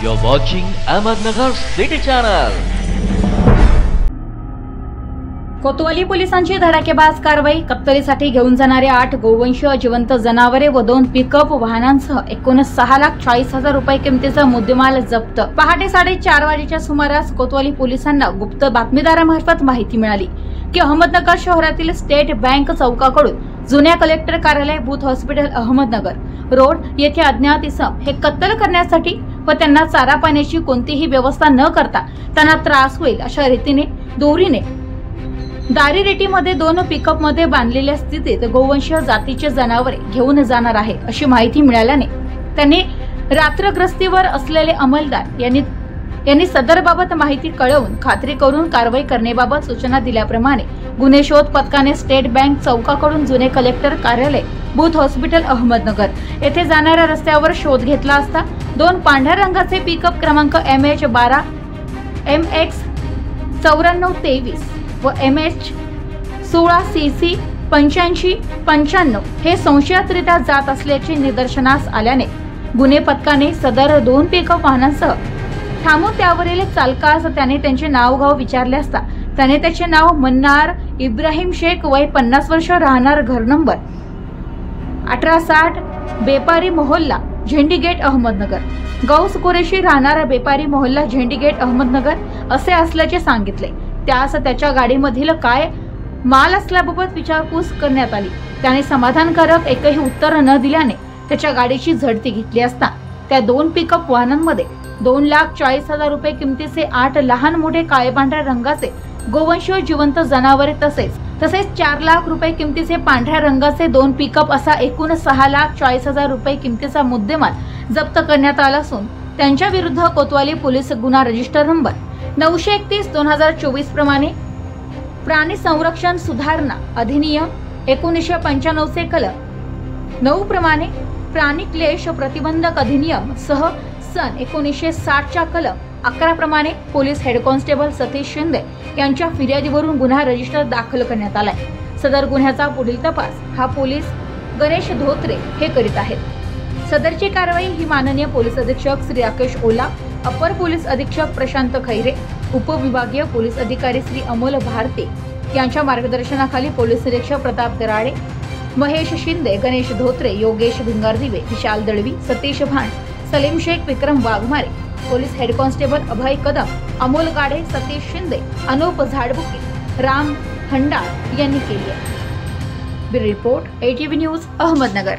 You're watching Ahmednagar City Channel. कोतवाली पोलिसांची धडाकेबाज कारवाई. कत्तलीसाठी घेऊन जाणारे 8 गोवंश जिवंत जनावरे व 2 पिकअप वाहनांसह एकूण 6,40,000 रुपये किमतीचा मुद्देमाल जप्त. पहाटे 4:30 वाजेच्या सुमारास कोतवाली पोलिसांना गुप्त बातमीदारामार्फत माहिती मिळाली की अहमदनगर शहरातील स्टेट बँक चौकाकडून जुन्या कलेक्टर कार्यालय बूथ हॉस्पिटल अहमदनगर रोड येथे अज्ञात इसम हे कत्तल करण्यासाठी व त्यांना चारा पाण्याची कोणतीही व्यवस्था न करता त्यांना त्रास होईल अशा रीतीने दोरीने दारी रेटीमध्ये 2 पिकअप मध्ये बांधलेल्या स्थितीत गोवंशीय जातीचे जनावरे घेऊन जाणार आहे अशी माहिती मिळाल्याने त्यांनी रात्रग्रस्तीवर असलेले अंमलदार यांनी सदरबाबत माहिती कळवून खात्री करून कारवाई करण्याबाबत सूचना दिल्याप्रमाणे गुन्हे शोध पथकाने स्टेट बँक चौकाकडून जुने कलेक्टर कार्यालय बूथ हॉस्पिटल अहमदनगर येथे जाणाऱ्या रस्त्यावर शोध घेतला असता 2 पांढऱ्या रंगाचे पिकअप क्रमांक MH12 MX 9423 व MH16 CC 8595 हे संशयातरित्या जात असल्याचे निदर्शनास आल्याने गुन्हे पथकाने सदर 2 पिकअप वाहनांसह थांबून त्यावरील चालकास त्याने त्यांचे नाव गाव विचारले असता त्याने त्याचे नाव मन्नार इब्राहिम शेख वय 50 वर्ष राहणार घर नंबर 1860 बेपारी मोहल्ला झेंडी गेट अहमदनगर गौस कुरेशी राहणार बेपारी मोहल्ला झेंडी गेट अहमदनगर असे असल्याचे सांगितले. त्यास त्याच्या गाडीमधील काय माल असल्याबाबत विचारपूस करण्यात आली. त्याने समाधानकारक एकही उत्तर न दिल्याने त्याच्या गाडीची झडती घेतली असता त्या 2 पिकअप वाहनांमध्ये 2,40,000 रुपये किमतीचे 8 लहान मोठे काळे पांढऱ्या रंगाचे गोवंशीय जिवंत जनावरे तसेच 4 लाख रुपये किमतीचे पांढऱ्या रंगाचे 2 पिकअप असा एकूण 6,40,000 रुपये किमतीचा मुद्देमाल जप्त करण्यात आला असून त्यांच्या विरुद्ध कोतवाली पोलीस गुन्हा रजिस्टर नंबर 931/2024 प्रमाणे प्राणी संरक्षण सुधारणा अधिनियम 1995 चे कलम 9 प्रमाणे प्राणी क्लेश प्रतिबंधक अधिनियम सह सन 1960 च्या कलम 11 प्रमाणे police head constable Satish Shinde यांच्या फिर्यादीवरून गुन्हा रजिस्टर दाखल करण्यात आलाय. सदर गुन्ह्याचा पुढील तपास हा पोलीस गणेश धोत्रे हे करीत आहेत. सदरची कारवाई ही माननीय पोलीस अधीक्षक श्री राकेश ओला, अपर पोलीस अधीक्षक प्रशांत खैरे, उपविभागीय पोलीस अधिकारी श्री अमोल भारती यांच्या मार्गदर्शनाखाली पोलीस निरीक्षक प्रताप दराडे, महेश शिंदे, गणेश धोत्रे, योगेश भिंगारदिवे, विशाल दळवी, सतीश भाण, सलीम शेख, विक्रम वाघमारे, पोलीस हेड कॉन्स्टेबल अभय कदम, अमोल गाडे, सतीश शिंदे, अनुप झाडबुके, राम हंडाळ यांनी केली आहे. Bureau report ATV news Ahmednagar.